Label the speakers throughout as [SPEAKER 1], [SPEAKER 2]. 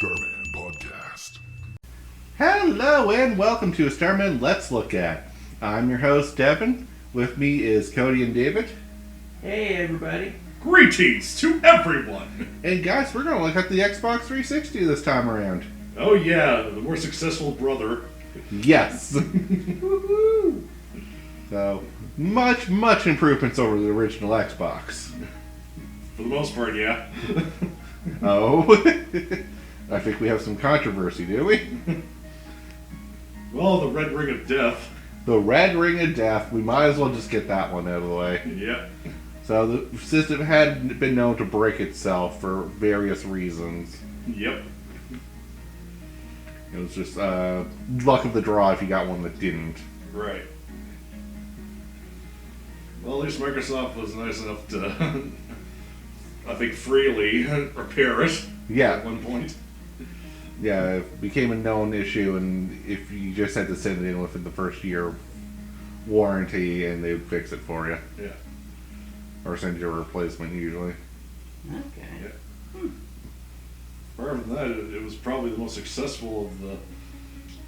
[SPEAKER 1] Starmen Podcast.
[SPEAKER 2] Hello and welcome to a Starmen Let's Look At. I'm your host, Devin. With me is Cody and David.
[SPEAKER 3] Hey everybody.
[SPEAKER 4] Greetings to everyone!
[SPEAKER 2] And guys, we're going to look at the Xbox 360 this time around.
[SPEAKER 4] Oh yeah, the more successful brother.
[SPEAKER 2] Yes.
[SPEAKER 3] Woohoo!
[SPEAKER 2] So, much improvements over the original Xbox.
[SPEAKER 4] For the most part, yeah.
[SPEAKER 2] Oh. I think we have some controversy, do we?
[SPEAKER 4] Well, the red ring of death.
[SPEAKER 2] The Red Ring of Death. We might as well just get that one out of the way.
[SPEAKER 4] Yeah.
[SPEAKER 2] So, the system had been known to break itself for various reasons.
[SPEAKER 4] Yep.
[SPEAKER 2] It was just luck of the draw if you got one that didn't.
[SPEAKER 4] Right. Well, at least Microsoft was nice enough to, I think, freely repair it
[SPEAKER 2] Yeah.
[SPEAKER 4] at one point.
[SPEAKER 2] Yeah, it became a known issue, and if you just had to send it in within the first year warranty, and they would fix it for you.
[SPEAKER 4] Yeah.
[SPEAKER 2] Or send you a replacement, usually.
[SPEAKER 3] Okay.
[SPEAKER 4] Yeah. Apart from that, it was probably the most successful of the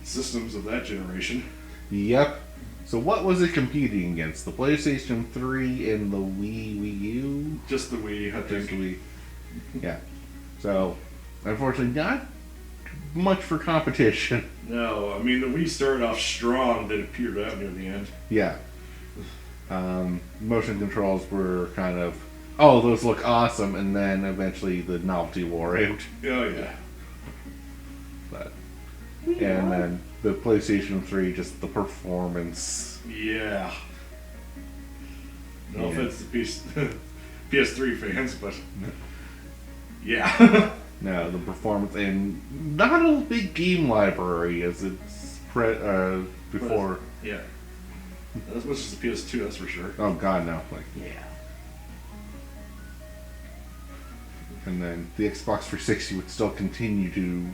[SPEAKER 4] systems of that generation.
[SPEAKER 2] Yep. So what was it competing against? The PlayStation 3 and the Wii U?
[SPEAKER 4] Just the Wii, I
[SPEAKER 2] Just
[SPEAKER 4] think.
[SPEAKER 2] the Wii. Yeah. So, unfortunately, not much for competition.
[SPEAKER 4] No, I mean, the Wii started off strong, then it petered out near the end.
[SPEAKER 2] Yeah. Motion controls were kind of, oh, those look awesome, and then eventually the novelty wore out.
[SPEAKER 4] Oh, yeah.
[SPEAKER 2] But, and then the PlayStation 3, just the performance.
[SPEAKER 4] Yeah. No
[SPEAKER 2] Yeah.
[SPEAKER 4] offense to PS3 fans, but yeah.
[SPEAKER 2] No, the performance, and not a big game library as it's before.
[SPEAKER 4] Yeah. As much as the PS2, that's for sure.
[SPEAKER 2] Oh god, no! Like,
[SPEAKER 3] Yeah.
[SPEAKER 2] and then the Xbox 360 would still continue to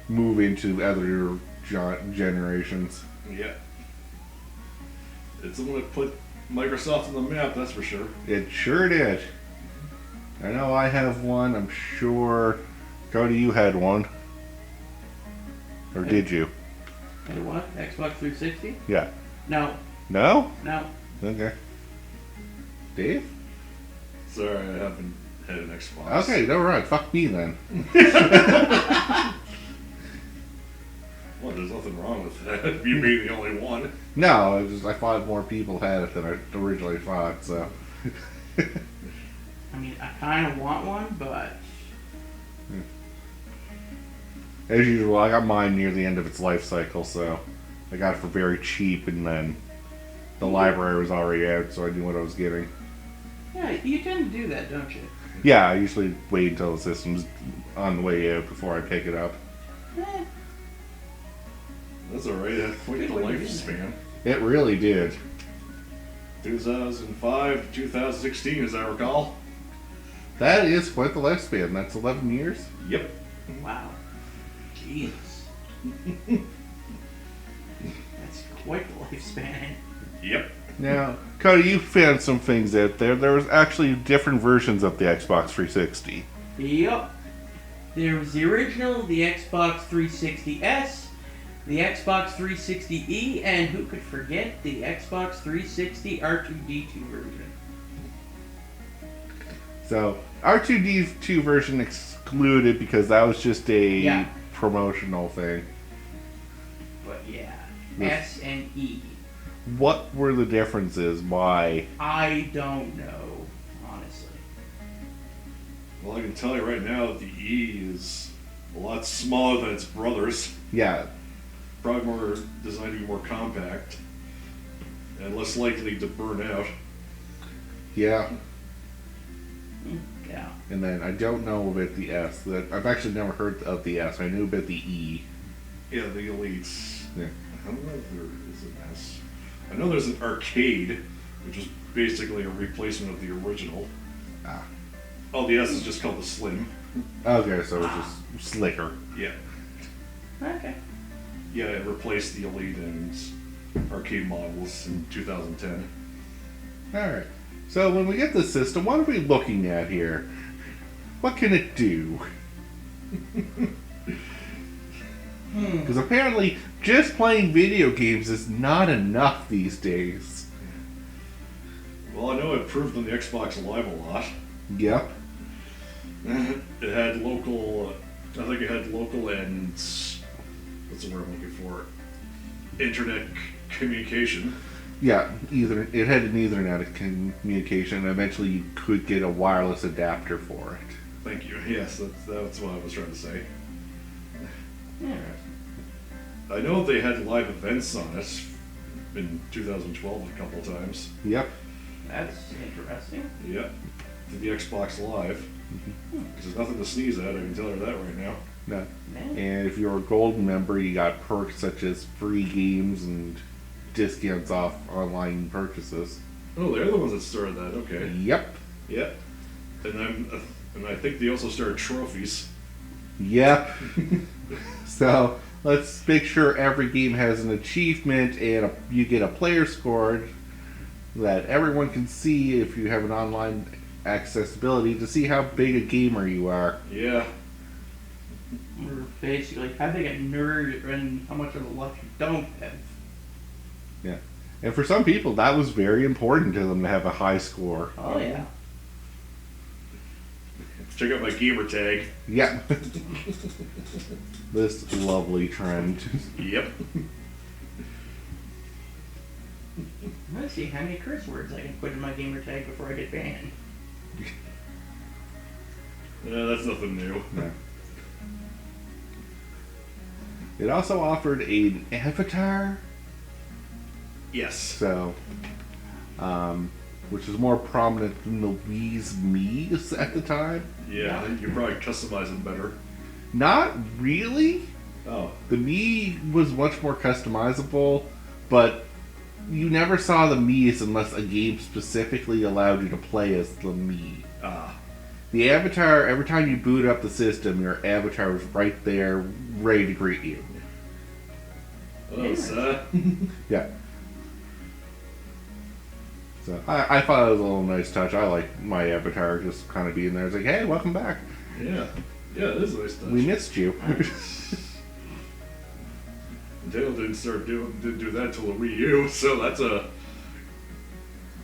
[SPEAKER 2] move into other generations.
[SPEAKER 4] Yeah. It's the one that put Microsoft on the map, that's for sure.
[SPEAKER 2] It sure did. I know I have one. I'm sure, Cody, you had one, or did you?
[SPEAKER 3] Hey, what? Xbox 360?
[SPEAKER 2] Yeah.
[SPEAKER 3] No.
[SPEAKER 2] No?
[SPEAKER 3] No.
[SPEAKER 2] Okay. Dave?
[SPEAKER 4] Sorry, I haven't had an Xbox.
[SPEAKER 2] Okay, no right. Fuck me then.
[SPEAKER 4] Well, there's nothing wrong with that. You being the only one.
[SPEAKER 2] No, it was I thought more people had it than I originally thought. So.
[SPEAKER 3] I mean, I kind of want one, but
[SPEAKER 2] As usual, I got mine near the end of its life cycle, so I got it for very cheap, and then the library was already out, so I knew what I was getting.
[SPEAKER 3] yeah, you tend to do that, don't you?
[SPEAKER 2] Yeah, I usually wait until the system's on the way out before I pick it up.
[SPEAKER 3] Eh,
[SPEAKER 4] That's alright, that's quite the
[SPEAKER 3] Good way to do
[SPEAKER 4] lifespan.
[SPEAKER 2] It really did.
[SPEAKER 4] 2005 to 2016, as I recall.
[SPEAKER 2] That is quite the lifespan. That's 11 years.
[SPEAKER 4] Yep.
[SPEAKER 3] wow. Jesus. That's quite the lifespan.
[SPEAKER 4] Yep.
[SPEAKER 2] Now, Cody, you found some things out there. There was actually different versions of the Xbox 360.
[SPEAKER 3] Yup. There was the original, the Xbox 360S, the Xbox 360E, and who could forget the Xbox 360 R2D2 version.
[SPEAKER 2] So, R2D2 version excluded because that was just a
[SPEAKER 3] Yeah.
[SPEAKER 2] promotional thing.
[SPEAKER 3] But yeah,
[SPEAKER 2] Yes.
[SPEAKER 3] S and E.
[SPEAKER 2] What were the differences? Why?
[SPEAKER 3] I don't know, honestly.
[SPEAKER 4] Well, I can tell you right now that the E is a lot smaller than its brothers.
[SPEAKER 2] Yeah,
[SPEAKER 4] Probably more designed to be more compact and less likely to burn out.
[SPEAKER 2] yeah.
[SPEAKER 3] Yeah.
[SPEAKER 2] And then I don't know about the S. I've actually never heard of the S. I knew about the E.
[SPEAKER 4] Yeah, the Elites.
[SPEAKER 2] Yeah.
[SPEAKER 4] I don't know if there is an S. I know there's an arcade, which is basically a replacement of the original.
[SPEAKER 2] Ah.
[SPEAKER 4] Oh, the S is just called the Slim.
[SPEAKER 2] Okay, so it's just slicker.
[SPEAKER 4] Yeah.
[SPEAKER 3] Okay.
[SPEAKER 4] Yeah, it replaced the Elite and arcade models in 2010.
[SPEAKER 2] Alright. So when we get the system, what are we looking at here? What can it do? Because apparently, just playing video games is not enough these days.
[SPEAKER 4] Well, I know it improved on the Xbox Live a lot.
[SPEAKER 2] Yep.
[SPEAKER 4] It had local, I think it had local and, what's the word I'm looking for? Internet communication.
[SPEAKER 2] Yeah, it had an Ethernet communication, and eventually you could get a wireless adapter for it.
[SPEAKER 4] Thank you. Yes, that's what I was trying to say.
[SPEAKER 3] Interesting.
[SPEAKER 4] I know they had live events on it in 2012 a couple times.
[SPEAKER 2] Yep.
[SPEAKER 3] That's interesting.
[SPEAKER 4] Yep. To the Xbox Live. There's nothing to sneeze at, I can tell her that right now.
[SPEAKER 2] No.
[SPEAKER 3] Man.
[SPEAKER 2] And if you're a gold member, you got perks such as free games and discounts off online purchases.
[SPEAKER 4] Oh, they're the ones that started that, okay.
[SPEAKER 2] Yep.
[SPEAKER 4] Yep. And I think they also started trophies.
[SPEAKER 2] Yep. So let's make sure every game has an achievement and you get a player score that everyone can see if you have an online accessibility to see how big a gamer you are.
[SPEAKER 4] Yeah.
[SPEAKER 3] Or basically, how big a nerd and how much of a luck you don't have.
[SPEAKER 2] Yeah. And for some people, that was very important to them to have a high score.
[SPEAKER 3] Oh, yeah.
[SPEAKER 4] Check out my gamer tag.
[SPEAKER 2] Yeah. This lovely trend.
[SPEAKER 4] Yep.
[SPEAKER 3] Let's see how many curse words I can put in my gamer tag before I get banned.
[SPEAKER 4] That's nothing new.
[SPEAKER 2] No. It also offered an avatar,
[SPEAKER 4] Yes.
[SPEAKER 2] so, which was more prominent than the Wii's Mii's at the time.
[SPEAKER 4] Yeah, I think you probably customize them better.
[SPEAKER 2] Not really.
[SPEAKER 4] Oh.
[SPEAKER 2] The Mii was much more customizable, but you never saw the Mii's unless a game specifically allowed you to play as the Mii.
[SPEAKER 4] Ah.
[SPEAKER 2] The avatar, every time you boot up the system, your avatar was right there, ready to greet you.
[SPEAKER 4] Oh, so.
[SPEAKER 2] Yeah. So I thought it was a little nice touch. I like my avatar just kind of being there. It's like, hey, welcome back.
[SPEAKER 4] Yeah. Yeah, it is a nice touch.
[SPEAKER 2] We missed you.
[SPEAKER 4] Nintendo didn't do that until the Wii U, so that's a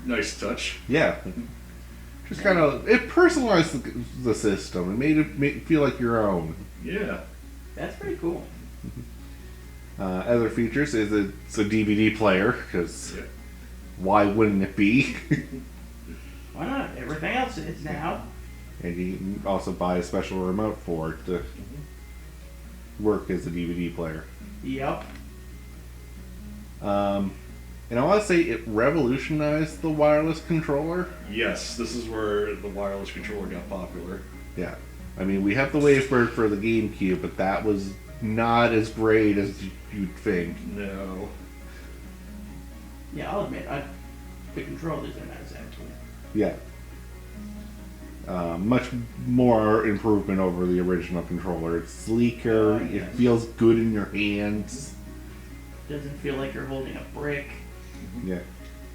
[SPEAKER 4] nice touch.
[SPEAKER 2] Yeah. Just kind of, it personalized the system. It made it feel like your own.
[SPEAKER 4] Yeah.
[SPEAKER 3] That's pretty cool.
[SPEAKER 2] Other features is it's a DVD player, because
[SPEAKER 4] Yeah.
[SPEAKER 2] why wouldn't it be?
[SPEAKER 3] Why not? Everything else is now.
[SPEAKER 2] And you can also buy a special remote for it to work as a DVD player.
[SPEAKER 3] Yep.
[SPEAKER 2] And I want to say it revolutionized the wireless controller.
[SPEAKER 4] Yes, this is where the wireless controller got popular.
[SPEAKER 2] Yeah. I mean, we have the Wavebird for the GameCube, but that was not as great as you'd think.
[SPEAKER 4] No.
[SPEAKER 3] Yeah, I'll admit, the controllers are not as actually.
[SPEAKER 2] Yeah. Much more improvement over the original controller. It's sleeker,
[SPEAKER 3] Oh, yes.
[SPEAKER 2] it feels good in your hands.
[SPEAKER 3] Doesn't feel like you're holding a brick.
[SPEAKER 2] Yeah.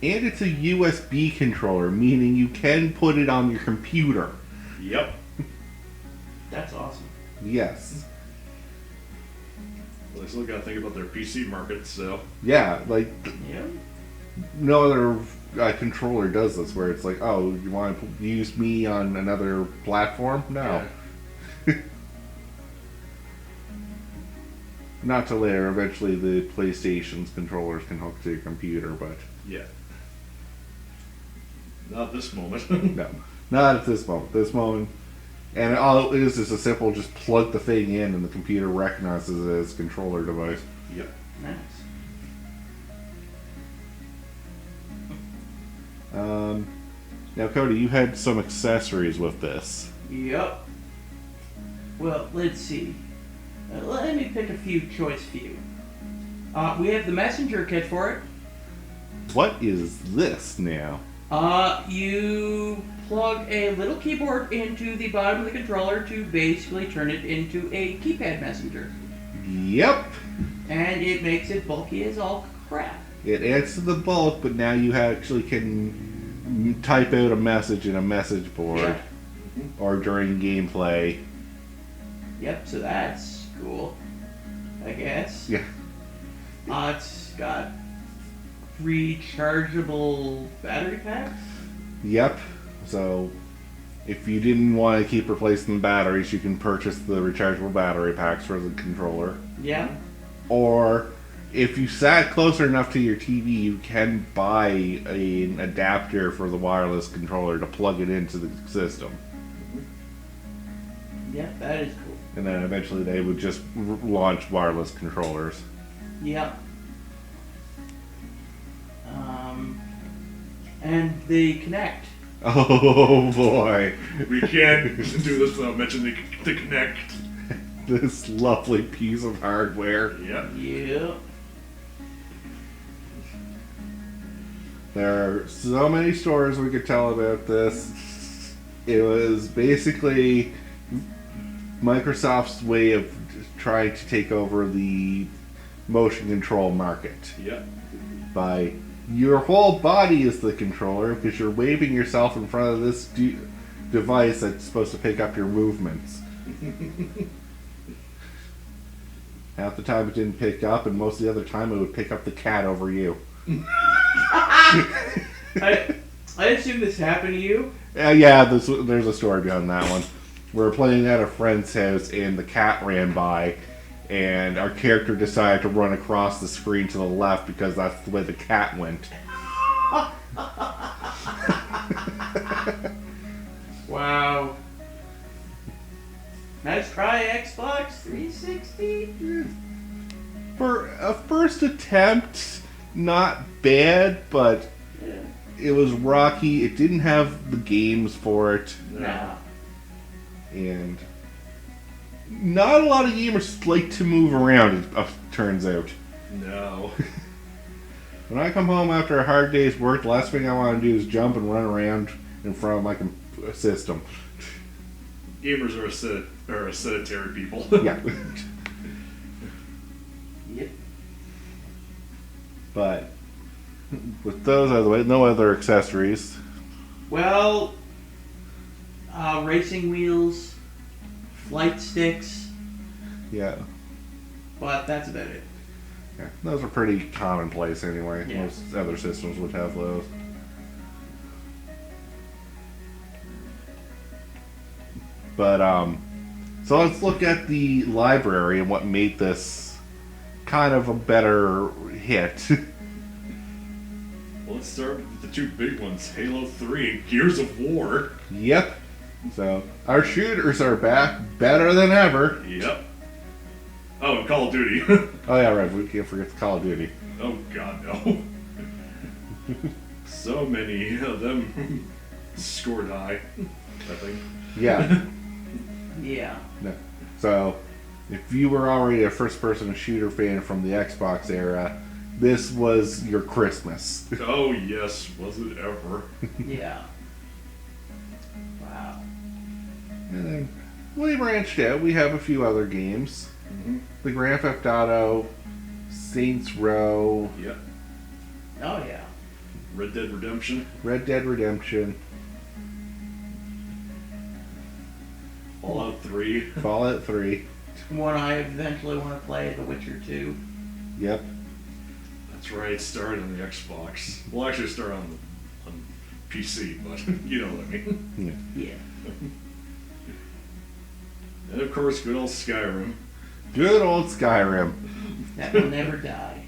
[SPEAKER 2] And it's a USB controller, meaning you can put it on your computer.
[SPEAKER 4] Yep.
[SPEAKER 3] That's awesome.
[SPEAKER 2] Yes.
[SPEAKER 4] Well, they still got to think about their PC market, so.
[SPEAKER 2] Yeah, like
[SPEAKER 3] Yep.
[SPEAKER 2] no other controller does this, where it's like, oh, you want to use me on another platform? No.
[SPEAKER 4] Yeah.
[SPEAKER 2] Not till later. Eventually, the PlayStation's controllers can hook to your computer, but
[SPEAKER 4] Yeah. Not this moment.
[SPEAKER 2] no, not at this moment. This moment, and all it is a simple just plug the thing in, and the computer recognizes it as a controller device.
[SPEAKER 4] Yep.
[SPEAKER 3] Nice.
[SPEAKER 2] Now, Cody, you had some accessories with this.
[SPEAKER 3] Yep. Well, let's see. Let me pick a choice few. We have the messenger kit for it.
[SPEAKER 2] What is this now?
[SPEAKER 3] You plug a little keyboard into the bottom of the controller to basically turn it into a keypad messenger.
[SPEAKER 2] Yep.
[SPEAKER 3] And it makes it bulky as all crap.
[SPEAKER 2] It adds to the bulk, but now you actually can type out a message in a message board
[SPEAKER 3] Yeah.
[SPEAKER 2] or during gameplay.
[SPEAKER 3] Yep, so that's cool. I guess.
[SPEAKER 2] Yeah.
[SPEAKER 3] It's got rechargeable battery packs.
[SPEAKER 2] Yep. So, if you didn't want to keep replacing the batteries, you can purchase the rechargeable battery packs for the controller.
[SPEAKER 3] Yeah.
[SPEAKER 2] Or, if you sat closer enough to your TV, you can buy an adapter for the wireless controller to plug it into the system.
[SPEAKER 3] Yeah, that is cool.
[SPEAKER 2] And then eventually they would just launch wireless controllers.
[SPEAKER 3] Yep. And they connect.
[SPEAKER 2] Oh boy.
[SPEAKER 4] We can't do this without mentioning the Kinect.
[SPEAKER 2] This lovely piece of hardware.
[SPEAKER 4] Yep.
[SPEAKER 3] Yep.
[SPEAKER 2] There are so many stories we could tell about this. It was basically Microsoft's way of trying to take over the motion control market.
[SPEAKER 4] Yep.
[SPEAKER 2] By your whole body is the controller because you're waving yourself in front of this device that's supposed to pick up your movements. Half the time it didn't pick up, and most of the other time it would pick up the cat over you.
[SPEAKER 3] I assume this happened to you.
[SPEAKER 2] Yeah, there's a story behind that one. We were playing at a friend's house, and the cat ran by, and our character decided to run across the screen to the left because that's the way the cat went.
[SPEAKER 3] Wow. Let's try Xbox 360.
[SPEAKER 2] For a first attempt, not bad, but
[SPEAKER 3] Yeah.
[SPEAKER 2] it was rocky. It didn't have the games for it,
[SPEAKER 3] Nah.
[SPEAKER 2] and not a lot of gamers like to move around, it turns out.
[SPEAKER 4] No.
[SPEAKER 2] When I come home after a hard day's work, the last thing I want to do is jump and run around in front of my system.
[SPEAKER 4] Gamers are sedentary people.
[SPEAKER 2] Yeah.
[SPEAKER 3] Yep.
[SPEAKER 2] But with those out of the way, no other accessories.
[SPEAKER 3] Well, racing wheels, flight sticks,
[SPEAKER 2] Yeah.
[SPEAKER 3] but that's about it.
[SPEAKER 2] Yeah, those are pretty commonplace anyway.
[SPEAKER 3] Yeah.
[SPEAKER 2] Most other systems would have those. But so let's look at the library and what made this kind of a better hit.
[SPEAKER 4] Well, let's start with the two big ones, Halo 3 and Gears of War.
[SPEAKER 2] Yep. So our shooters are back, better than ever.
[SPEAKER 4] Yep. Oh, and Call of Duty.
[SPEAKER 2] Oh yeah, right. We can't forget the Call of Duty.
[SPEAKER 4] Oh god, no. So many of them scored high, I think.
[SPEAKER 2] Yeah.
[SPEAKER 3] Yeah.
[SPEAKER 2] No. So, if you were already a first-person shooter fan from the Xbox era, this was your Christmas.
[SPEAKER 4] Oh yes, was it ever.
[SPEAKER 3] Yeah. Wow.
[SPEAKER 2] And then we branched out. We have a few other games.
[SPEAKER 4] Mm-hmm.
[SPEAKER 2] The Grand Theft Auto, Saints Row,
[SPEAKER 4] Yep.
[SPEAKER 3] Oh yeah.
[SPEAKER 4] Red Dead Redemption.
[SPEAKER 2] Red Dead Redemption,
[SPEAKER 4] Fallout 3.
[SPEAKER 2] Fallout 3.
[SPEAKER 3] One I eventually want to play, The Witcher 2.
[SPEAKER 2] Yep.
[SPEAKER 4] That's right, it started on the Xbox. Well, actually, it started on PC, but you know what I mean.
[SPEAKER 2] Yeah.
[SPEAKER 3] Yeah.
[SPEAKER 4] And of course, good old Skyrim.
[SPEAKER 2] Good old Skyrim.
[SPEAKER 3] That will never die.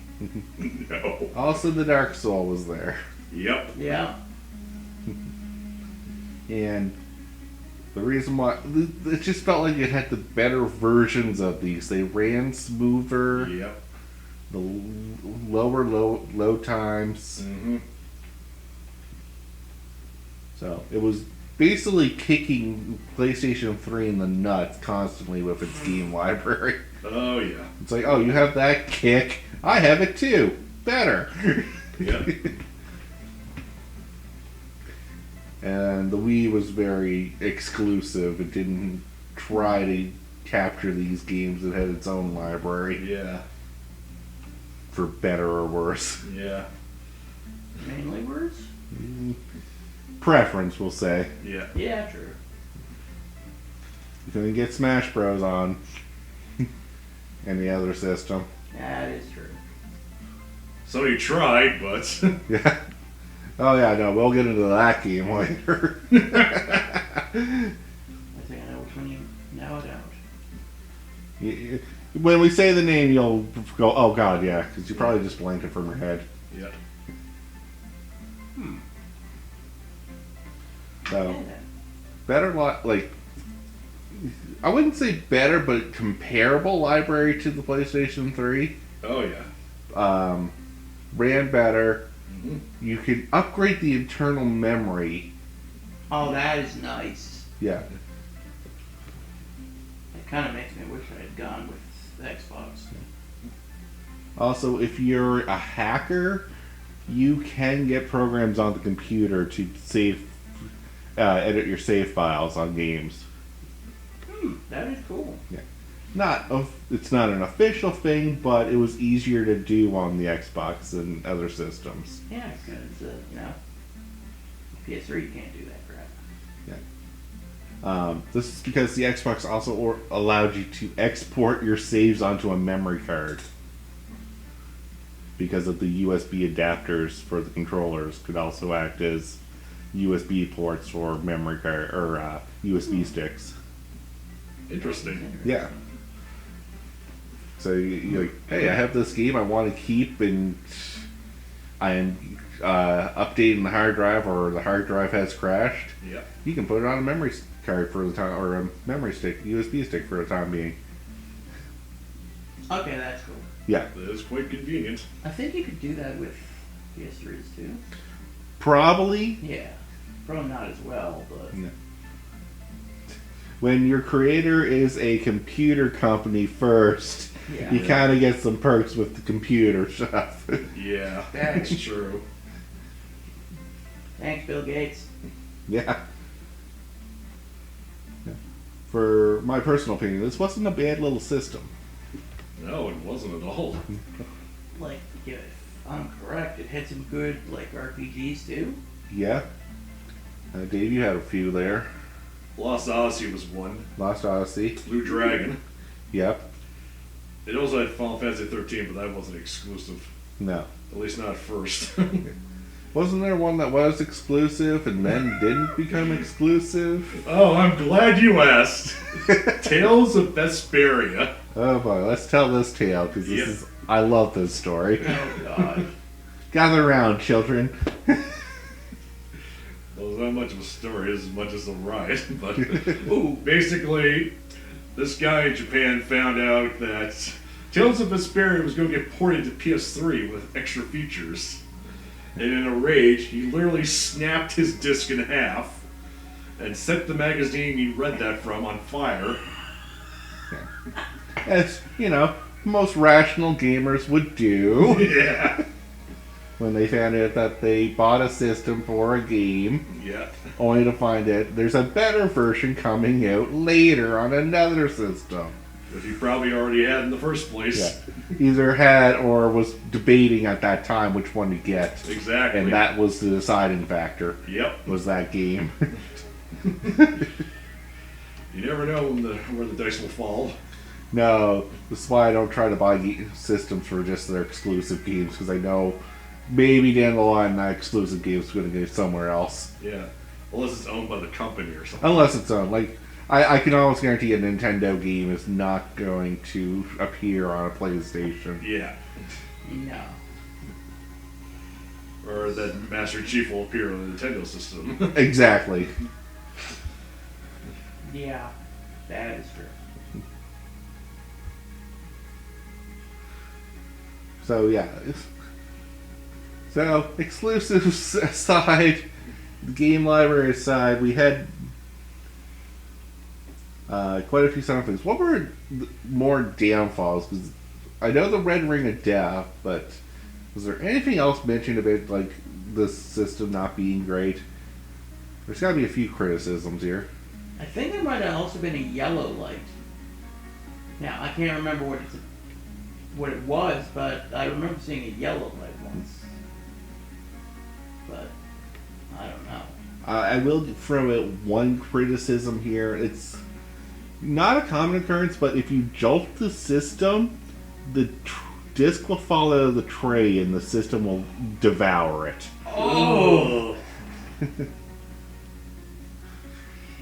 [SPEAKER 4] No.
[SPEAKER 2] Also, the Dark Soul was there.
[SPEAKER 4] Yep.
[SPEAKER 3] Yeah.
[SPEAKER 2] And the reason why it just felt like it had the better versions of these. They ran smoother.
[SPEAKER 4] Yep.
[SPEAKER 2] The lower low times.
[SPEAKER 4] Mm-hmm.
[SPEAKER 2] So it was basically kicking PlayStation 3 in the nuts constantly with its game library.
[SPEAKER 4] Oh yeah.
[SPEAKER 2] It's like, oh, you have that kick. I have it too. Better.
[SPEAKER 4] Yep.
[SPEAKER 2] And the Wii was very exclusive. It didn't try to capture these games. It had its own library,
[SPEAKER 4] Yeah.
[SPEAKER 2] for better or worse.
[SPEAKER 4] Yeah.
[SPEAKER 3] Mainly words?
[SPEAKER 2] Preference, we'll say.
[SPEAKER 4] Yeah.
[SPEAKER 3] Yeah, true.
[SPEAKER 2] You can get Smash Bros. On. any other system.
[SPEAKER 3] That is true.
[SPEAKER 4] Somebody tried, but
[SPEAKER 2] Yeah. Oh yeah, no, we'll get into that game later.
[SPEAKER 3] I think I know which one you. No, I don't.
[SPEAKER 2] When we say the name, you'll go, "Oh God, yeah," because you probably just blanked it from your head.
[SPEAKER 4] yeah.
[SPEAKER 2] So
[SPEAKER 3] Okay, then.
[SPEAKER 2] better, like I wouldn't say better, but comparable library to the PlayStation 3.
[SPEAKER 4] Oh yeah.
[SPEAKER 2] Ran better.
[SPEAKER 4] hmm
[SPEAKER 2] You could upgrade the internal memory.
[SPEAKER 3] Oh, that is nice.
[SPEAKER 2] Yeah.
[SPEAKER 3] It kind of makes me wish I had gone with the Xbox.
[SPEAKER 2] Also, if you're a hacker, you can get programs on the computer to edit your save files on games.
[SPEAKER 3] That is cool.
[SPEAKER 2] It's not an official thing, but it was easier to do on the Xbox than other systems.
[SPEAKER 3] Yeah, because, PS3 you can't do that crap.
[SPEAKER 2] This is because the Xbox also allowed you to export your saves onto a memory card. Because of the USB adapters for the controllers could also act as USB ports for memory card or USB sticks.
[SPEAKER 4] Interesting.
[SPEAKER 2] Yeah. So you're like, hey, I have this game I want to keep, and I am updating the hard drive, or the hard drive has crashed.
[SPEAKER 4] Yeah.
[SPEAKER 2] You can put it on a memory card for the time, or a memory stick, USB stick for the time being.
[SPEAKER 3] Okay, that's cool.
[SPEAKER 2] Yeah,
[SPEAKER 4] That is quite convenient.
[SPEAKER 3] I think you could do that with PS3s too.
[SPEAKER 2] probably.
[SPEAKER 3] Yeah. Probably not as well, but.
[SPEAKER 2] No. When your creator is a computer company first,
[SPEAKER 3] Yeah.
[SPEAKER 2] you kind of get some perks with the computer stuff.
[SPEAKER 4] Yeah,
[SPEAKER 3] Thanks.
[SPEAKER 4] that's true.
[SPEAKER 3] Thanks, Bill Gates.
[SPEAKER 2] Yeah. For my personal opinion, this wasn't a bad little system.
[SPEAKER 4] No, it wasn't at all.
[SPEAKER 3] Like, if I'm correct, it had some good, like, RPGs too.
[SPEAKER 2] Yeah. Dave, you had a few there.
[SPEAKER 4] Lost Odyssey was one.
[SPEAKER 2] Lost Odyssey.
[SPEAKER 4] Blue Dragon.
[SPEAKER 2] Yep.
[SPEAKER 4] It also had Final Fantasy 13, but that wasn't exclusive.
[SPEAKER 2] No.
[SPEAKER 4] At least not at first.
[SPEAKER 2] Wasn't there one that was exclusive and then didn't become exclusive?
[SPEAKER 4] Oh, I'm glad you asked. Tales of Vesperia.
[SPEAKER 2] Oh boy, let's tell this tale because this
[SPEAKER 4] Yep.
[SPEAKER 2] is. I love this story.
[SPEAKER 3] Oh, God.
[SPEAKER 2] Gather around, children.
[SPEAKER 4] Well, it's not much of a story as much as a ride, but
[SPEAKER 3] Ooh.
[SPEAKER 4] basically, this guy in Japan found out that Tales of Vesperia was going to get ported to PS3 with extra features. And in a rage, he literally snapped his disc in half and set the magazine he read that from on fire.
[SPEAKER 2] As, most rational gamers would do
[SPEAKER 4] Yeah.
[SPEAKER 2] when they found out that they bought a system for a game,
[SPEAKER 4] Yeah.
[SPEAKER 2] only to find out there's a better version coming out later on another system.
[SPEAKER 4] That he probably already had in the first place.
[SPEAKER 2] Yeah. Either had or was debating at that time which one to get.
[SPEAKER 4] Exactly.
[SPEAKER 2] And that was the deciding factor,
[SPEAKER 4] Yep.
[SPEAKER 2] was that game.
[SPEAKER 4] You never know where the dice will fall.
[SPEAKER 2] No, this is why I don't try to buy systems for just their exclusive games, because I know maybe down the line that exclusive game is going to go somewhere else.
[SPEAKER 4] Yeah. Unless it's owned by the company or something.
[SPEAKER 2] Unless it's on. Like, I can almost guarantee a Nintendo game is not going to appear on a PlayStation.
[SPEAKER 4] Yeah.
[SPEAKER 3] No.
[SPEAKER 4] Or that Master Chief will appear on the Nintendo system.
[SPEAKER 2] Exactly.
[SPEAKER 3] Yeah. That is true.
[SPEAKER 2] So, yeah. So, exclusives aside, the game library aside, we had quite a few sound things. What were more downfalls? Because I know the Red Ring of Death, but was there anything else mentioned about like this system not being great? There's got to be a few criticisms here.
[SPEAKER 3] I think there might have also been a yellow light. Now, I can't remember what it was, but I remember seeing a yellow light once. But I don't know.
[SPEAKER 2] I will throw out one criticism here. Not a common occurrence, but if you jolt the system, the disc will fall out of the tray and the system will devour it.
[SPEAKER 3] Oh!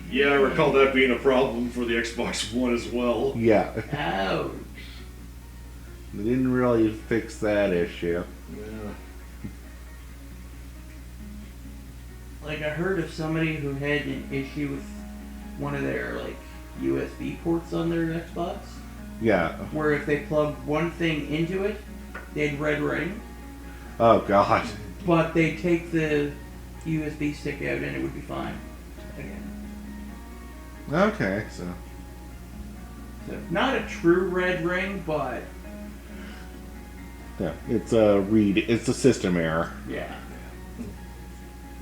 [SPEAKER 4] Yeah, I recall that being a problem for the Xbox One as well.
[SPEAKER 2] Yeah.
[SPEAKER 3] Ouch.
[SPEAKER 2] They didn't really fix that issue.
[SPEAKER 4] Yeah.
[SPEAKER 3] Like, I heard of somebody who had an issue with one of their, like, USB ports on their Xbox,
[SPEAKER 2] Yeah.
[SPEAKER 3] where if they plugged one thing into it, they'd red ring,
[SPEAKER 2] Oh, God.
[SPEAKER 3] but they'd take the USB stick out and it would be fine. Again.
[SPEAKER 2] Okay, so.
[SPEAKER 3] So, not a true red ring, but
[SPEAKER 2] Yeah, it's a it's a system error.
[SPEAKER 3] yeah.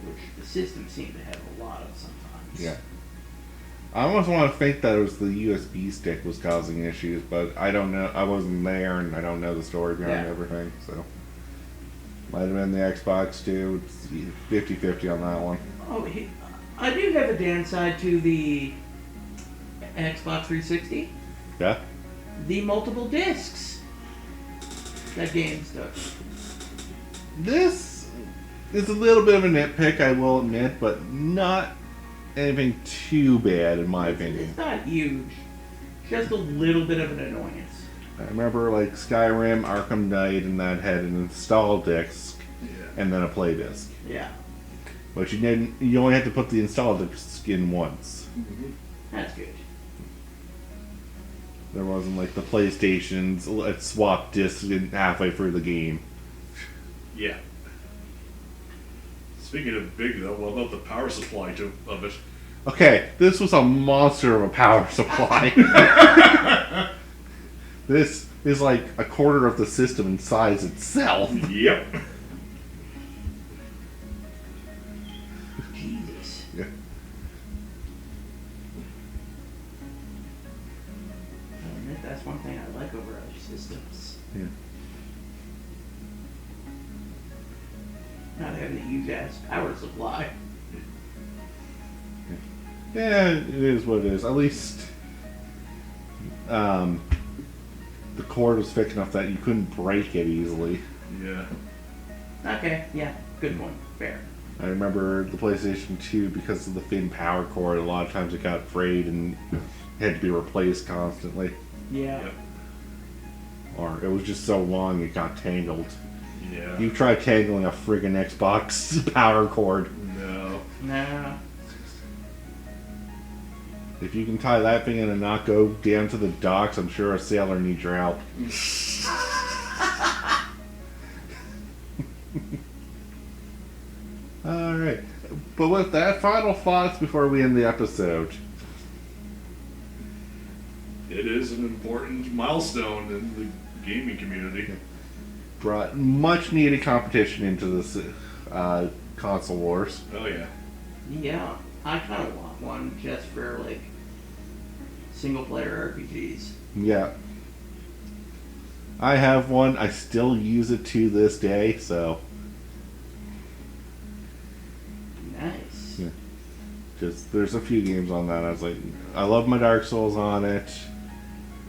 [SPEAKER 3] Which the system seemed to have a lot of sometimes.
[SPEAKER 2] Yeah. I almost want to think that it was the USB stick was causing issues, but I don't know. I wasn't there, and I don't know the story behind
[SPEAKER 3] Yeah.
[SPEAKER 2] everything, so. Might have been the Xbox too. It's 50-50 on that one.
[SPEAKER 3] Oh, I do have a downside to the Xbox 360.
[SPEAKER 2] Yeah?
[SPEAKER 3] The multiple discs that game's took.
[SPEAKER 2] This is a little bit of a nitpick, I will admit, but not anything too bad in my opinion.
[SPEAKER 3] It's not huge. Just a little bit of an annoyance.
[SPEAKER 2] I remember like Skyrim, Arkham Knight, and that had an install disc and then a play disc.
[SPEAKER 3] Yeah.
[SPEAKER 2] But you only had to put the install disc in once.
[SPEAKER 3] That's good.
[SPEAKER 2] There wasn't like the PlayStation's let's swap discs in halfway through the game.
[SPEAKER 4] Yeah. Speaking of big though, what about the power supply of it?
[SPEAKER 2] Okay, this was a monster of a power supply. This is like a quarter of the system in size itself.
[SPEAKER 4] Yep.
[SPEAKER 3] Jesus.
[SPEAKER 2] Yeah.
[SPEAKER 3] I'll admit that's one thing I like over other systems.
[SPEAKER 2] Yeah.
[SPEAKER 3] Not having a huge ass power supply.
[SPEAKER 2] Yeah, it is what it is. At least the cord was thick enough that you couldn't break it easily.
[SPEAKER 4] Yeah.
[SPEAKER 3] Okay, yeah, good point. Fair.
[SPEAKER 2] I remember the PlayStation 2, because of the thin power cord, a lot of times it got frayed and had to be replaced constantly.
[SPEAKER 3] Yeah.
[SPEAKER 4] Yep.
[SPEAKER 2] Or it was just so long it got tangled.
[SPEAKER 4] Yeah.
[SPEAKER 2] You tried tangling a friggin' Xbox power cord.
[SPEAKER 4] No.
[SPEAKER 3] Nah.
[SPEAKER 2] If you can tie that thing in and not go down to the docks, I'm sure a sailor needs your help. Alright. But with that, final thoughts before we end the episode.
[SPEAKER 4] It is an important milestone in the gaming community.
[SPEAKER 2] Brought much needed competition into this console wars.
[SPEAKER 4] Oh yeah.
[SPEAKER 3] Yeah, I kind of want one just for, like, single-player RPGs.
[SPEAKER 2] Yeah. I have one. I still use it to this day, so
[SPEAKER 3] Nice.
[SPEAKER 2] yeah. Just there's a few games on that. I was like, I love my Dark Souls on it.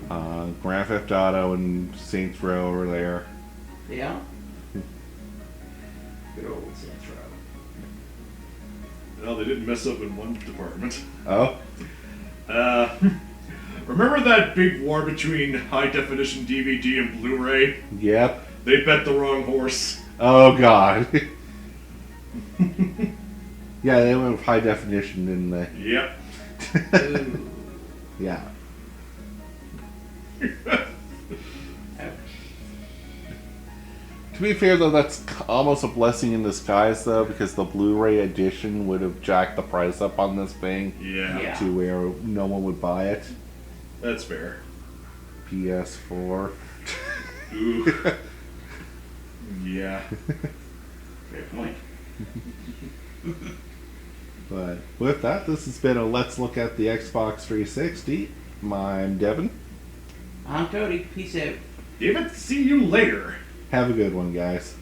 [SPEAKER 2] Grand Theft Auto and Saints Row over there.
[SPEAKER 3] Yeah? Good old Saints Row.
[SPEAKER 4] Well, they didn't mess up in one department.
[SPEAKER 2] Oh?
[SPEAKER 4] Remember that big war between high definition DVD and Blu-ray?
[SPEAKER 2] Yep.
[SPEAKER 4] They bet the wrong horse.
[SPEAKER 2] Oh god. Yeah, they went with high definition, didn't they?
[SPEAKER 4] Yep.
[SPEAKER 3] Ooh.
[SPEAKER 2] Yeah.
[SPEAKER 3] Ouch.
[SPEAKER 2] To be fair, though, that's almost a blessing in disguise, though, because the Blu-ray edition would have jacked the price up on this thing
[SPEAKER 4] Yeah.
[SPEAKER 3] Yeah.
[SPEAKER 2] to where no one would buy it.
[SPEAKER 4] That's fair.
[SPEAKER 2] PS4.
[SPEAKER 4] Ooh. Yeah.
[SPEAKER 3] Fair point.
[SPEAKER 2] But with that, this has been a Let's Look at the Xbox 360. I'm Devin.
[SPEAKER 3] I'm Cody. Peace out.
[SPEAKER 4] David, see you later.
[SPEAKER 2] Have a good one, guys.